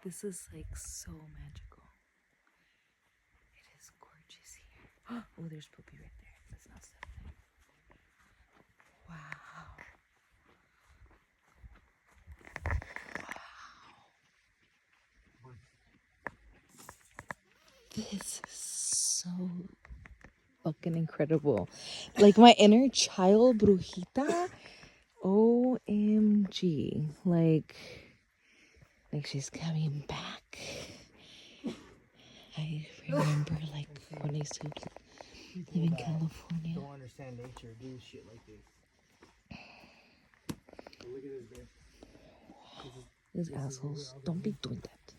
This is like so magical. It is gorgeous here. Oh, there's Poopy right there. Let's not step there. Wow. This is so fucking incredible. Like my inner child, Brujita. OMG. Like she's coming back. I remember like when I used to live in California. Don't understand nature, do shit like this. Look at this, babe. These assholes. Don't be doing that.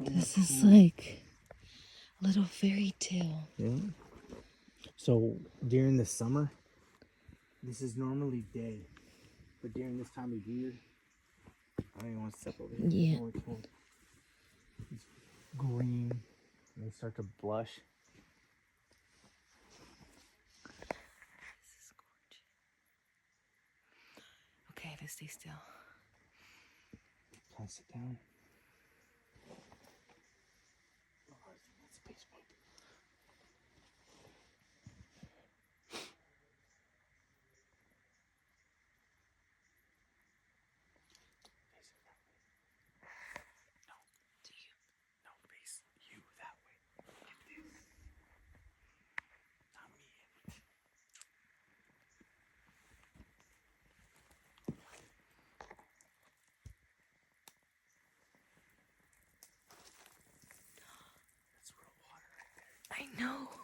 This is like a little fairy tale. Yeah. So during the summer, this is normally day, but during this time of year, I don't even want to step over here. Yeah. It's green, and they start to blush. This is gorgeous. Okay, let's stay still. Can I sit down? I know.